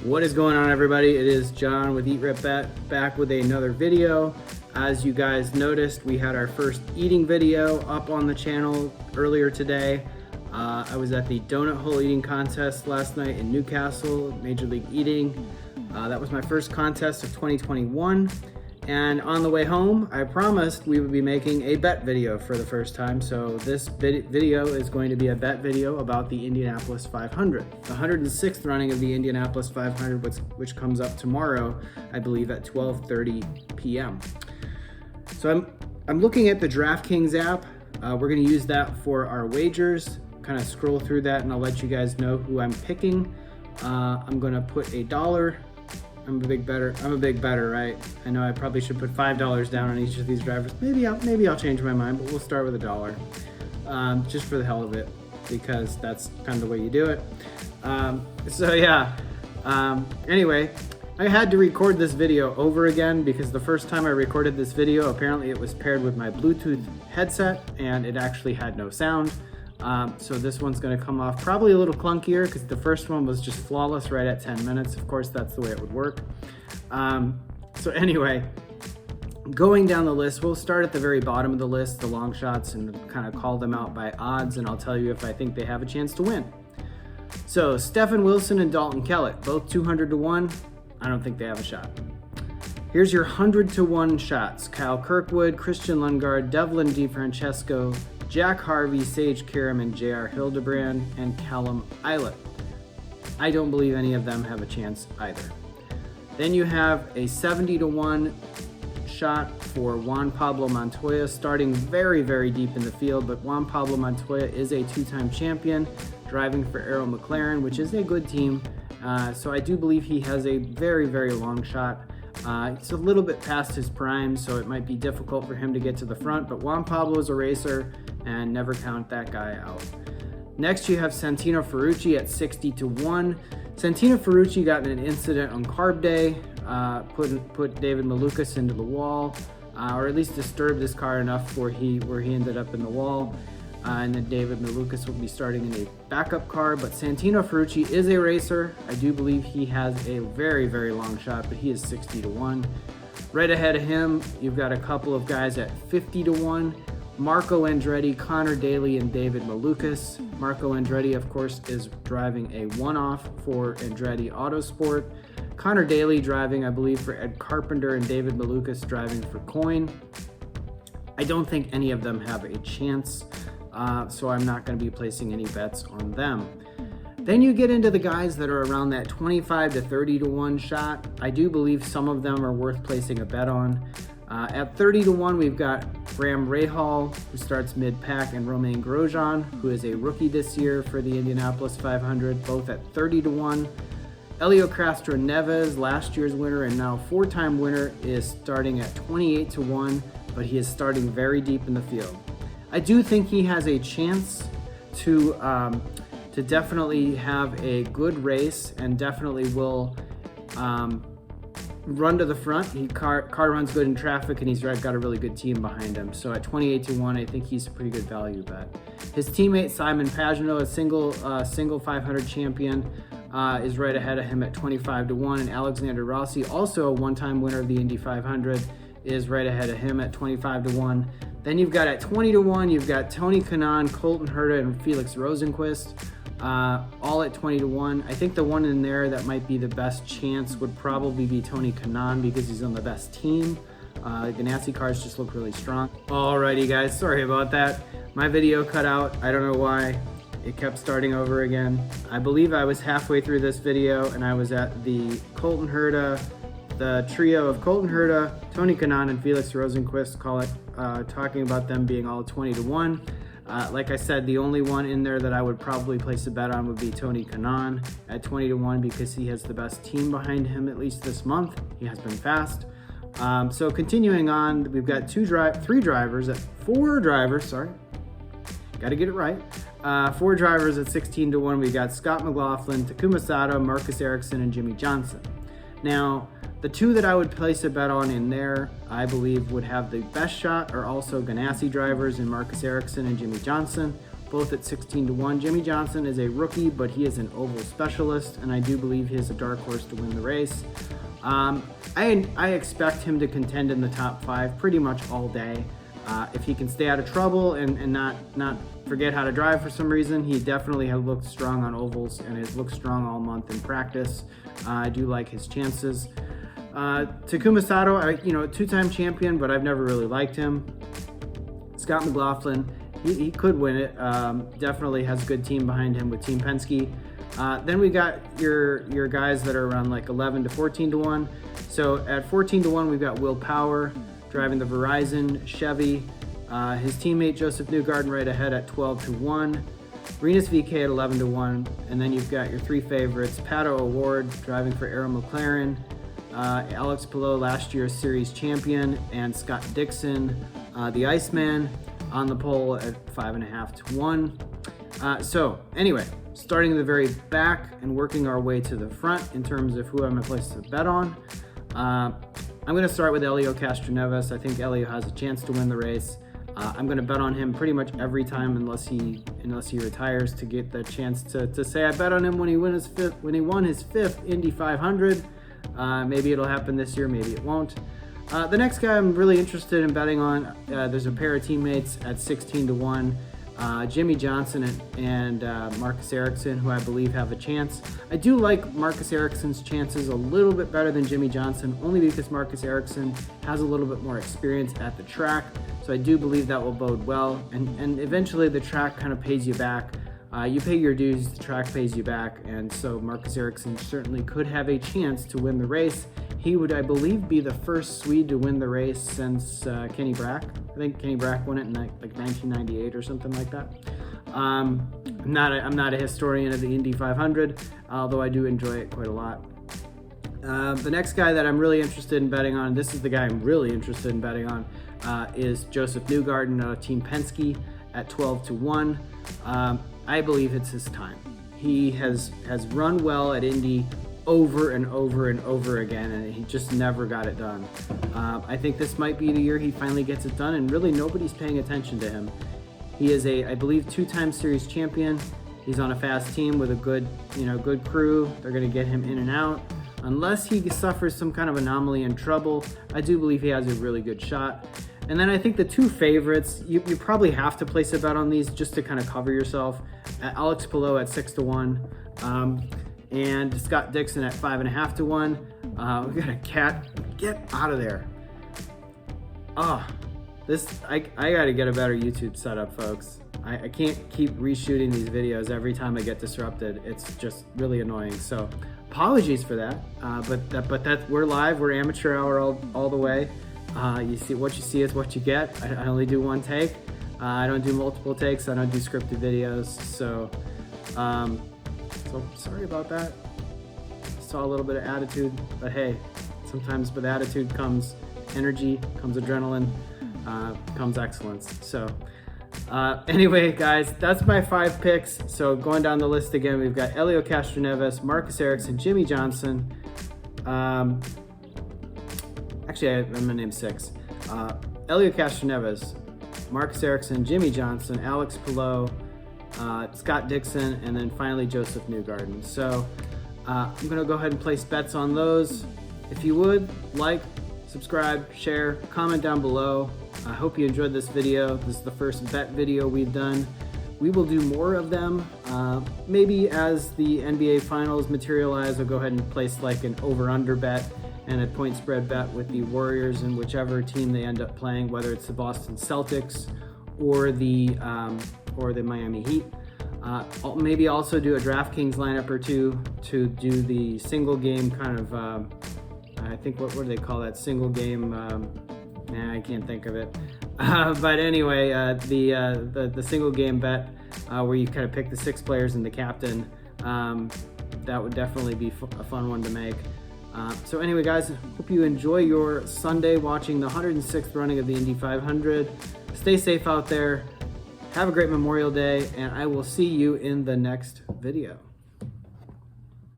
What is going on, everybody? It is John with Eat Rip Bet, back with another video. As you guys noticed, we had our first eating video up on the channel earlier today. I was at the donut hole eating contest last night in Newcastle, Major League Eating. That was my first contest of 2021. And on the way home, I promised we would be making a bet video for the first time. So this video is going to be a bet video about the Indianapolis 500, the 106th running of the Indianapolis 500, which comes up tomorrow, I believe at 12:30 p.m. So I'm looking at the DraftKings app. We're going to use that for our wagers. Kind of scroll through that, and I'll let you guys know who I'm picking. I'm going to put $1. I'm a big better, right? I know I probably should put $5 down on each of these drivers. Maybe I'll change my mind, but we'll start with $1, just for the hell of it, because that's kind of the way you do it. Anyway, I had to record this video over again because the first time I recorded this video, apparently it was paired with my Bluetooth headset and it actually had no sound. So this one's going to come off probably a little clunkier because the first one was just flawless right at 10 minutes. Of course, that's the way it would work. So anyway, going down the list, we'll start at the very bottom of the list, the long shots, and kind of call them out by odds, and I'll tell you if I think they have a chance to win. So Stephen Wilson and Dalton Kellett, both 200 to 1. I don't think they have a shot. Here's your 100 to 1 shots. Kyle Kirkwood, Christian Lundgaard, Devlin DeFrancesco, Jack Harvey, Sage Karam, and J.R. Hildebrand, and Callum Ilott. I don't believe any of them have a chance either. Then you have a 70 to 1 shot for Juan Pablo Montoya, starting very, very deep in the field, but Juan Pablo Montoya is a two-time champion, driving for Arrow McLaren, which is a good team. So I do believe he has a very, very long shot. It's a little bit past his prime, so it might be difficult for him to get to the front, but Juan Pablo is a racer, and never count that guy out. Next, you have Santino Ferrucci at 60 to 1. Santino Ferrucci got in an incident on Carb Day, put David Malukas into the wall, or at least disturbed his car enough where he ended up in the wall. And then David Malukas will be starting in a backup car, but Santino Ferrucci is a racer. I do believe he has a very, very long shot, but he is 60 to 1. Right ahead of him, you've got a couple of guys at 50 to 1. Marco Andretti, Connor Daly, and David Malukas. Marco Andretti, of course, is driving a one-off for Andretti Autosport. Connor Daly driving, I believe, for Ed Carpenter, and David Malukas driving for Coin. I don't think any of them have a chance, so I'm not going to be placing any bets on them. Then you get into the guys that are around that 25 to 30 to 1 shot. I do believe some of them are worth placing a bet on. At 30 to 1, we've got Graham Rahal, who starts mid-pack, and Romain Grosjean, who is a rookie this year for the Indianapolis 500, both at 30 to 1. Helio Castro-Neves, last year's winner and now four-time winner, is starting at 28 to 1, but he is starting very deep in the field. I do think he has a chance to definitely have a good race and definitely will run to the front. Car runs good in traffic, and he's got a really good team behind him. So at 28 to 1, I think he's a pretty good value bet. His teammate Simon Pagenaud, a single 500 champion, is right ahead of him at 25 to 1, and Alexander Rossi, also a one-time winner of the Indy 500, is right ahead of him at 25 to 1. Then you've got at 20 to 1, you've got Tony Kanaan, Colton Herta, and Felix Rosenqvist, all at 20 to 1. I think the one in there that might be the best chance would probably be Tony Kanaan because he's on the best team. Ganassi cars just look really strong. Alrighty guys, sorry about that. My video cut out, I don't know why. It kept starting over again. I believe I was halfway through this video and I was at the Colton Herta, the trio of Colton Herta, Tony Kanaan, and Felix Rosenqvist, talking about them being all 20 to 1. Like I said, the only one in there that I would probably place a bet on would be Tony Kanaan at 20 to 1 because he has the best team behind him, at least this month. He has been fast. So continuing on, we've got four drivers, got to get it right. 4 drivers at 16 to 1. We got Scott McLaughlin, Takuma Sato, Marcus Erickson, and Jimmy Johnson. Now, the two that I would place a bet on in there, I believe would have the best shot are also Ganassi drivers in Marcus Erickson and Jimmy Johnson. both at 16-1. Jimmy Johnson is a rookie, but he is an oval specialist, and I do believe he is a dark horse to win the race. I expect him to contend in the top 5 pretty much all day. If he can stay out of trouble and not forget how to drive for some reason, he definitely has looked strong on ovals and has looked strong all month in practice. I do like his chances. Takuma Sato, 2-time champion, but I've never really liked him. Scott McLaughlin, he could win it. Definitely has a good team behind him with Team Penske. Then we got your guys that are around like 11 to 14-1. So at 14-1, we've got Will Power driving the Verizon Chevy. His teammate Josef Newgarden right ahead at 12-1. Rinus VeeKay at 11-1. And then you've got your 3 favorites, Pato O'Ward driving for Arrow McLaren, Alex Palou, last year's series champion, and Scott Dixon, the Iceman, on the pole at 5.5-1. So anyway, starting in the very back and working our way to the front in terms of who I'm going to place to bet on. I'm going to start with Helio Castroneves. I think Helio has a chance to win the race. I'm going to bet on him pretty much every time unless he retires, to get the chance to say I bet on him when he won his 5th Indy 500. Maybe it'll happen this year, maybe it won't. The next guy I'm really interested in betting on, there's a pair of teammates at 16-1. Jimmy Johnson and Marcus Erickson, who I believe have a chance. I do like Marcus Erickson's chances a little bit better than Jimmy Johnson, only because Marcus Erickson has a little bit more experience at the track. So I do believe that will bode well. And eventually the track kind of pays you back. You pay your dues, the track pays you back. And so Marcus Erickson certainly could have a chance to win the race. He would, I believe, be the first Swede to win the race since Kenny Brack. I think Kenny Brack won it in like 1998 or something like that. I'm not a historian of the Indy 500, although I do enjoy it quite a lot. The next guy that I'm really interested in betting on, this is the guy I'm really interested in betting on, is Josef Newgarden, Team Penske at 12-1. I believe it's his time. He has run well at Indy over and over and over again, and he just never got it done. I think this might be the year he finally gets it done, and really nobody's paying attention to him. He is I believe, 2-time series champion. He's on a fast team with a good crew. They're going to get him in and out. Unless he suffers some kind of anomaly and trouble, I do believe he has a really good shot. And then I think the 2 favorites, you probably have to place a bet on these just to kind of cover yourself. Alex Palou at 6-1. And Scott Dixon at 5.5-1. We got a cat. Get out of there. I gotta get a better YouTube setup, folks. I can't keep reshooting these videos every time I get disrupted. It's just really annoying. So apologies for that. But we're live. We're amateur hour all the way. You see what you see is what you get. I only do 1 take. I don't do multiple takes. I don't do scripted videos. So sorry about that. Saw a little bit of attitude, but hey, sometimes with attitude comes energy, comes adrenaline, comes excellence. So anyway, guys, that's my 5 picks. So going down the list again, we've got Helio Castroneves, Marcus Erickson, Jimmy Johnson. Actually, I'm gonna name 6. Helio Castroneves, Marcus Erickson, Jimmy Johnson, Alex Palou, Scott Dixon, and then finally Josef Newgarden. So I'm going to go ahead and place bets on those. If you would, like, subscribe, share, comment down below. I hope you enjoyed this video. This is the first bet video we've done. We will do more of them. Maybe as the NBA Finals materialize, I'll go ahead and place like an over-under bet and a point spread bet with the Warriors and whichever team they end up playing, whether it's the Boston Celtics or the Miami Heat. Maybe also do a DraftKings lineup or 2 to do the single game kind of, I think, what do they call that? Single game, I can't think of it. But anyway, the single game bet where you kind of pick the 6 players and the captain. That would definitely be a fun one to make. So anyway, guys, hope you enjoy your Sunday watching the 106th running of the Indy 500. Stay safe out there. Have a great Memorial Day, and I will see you in the next video.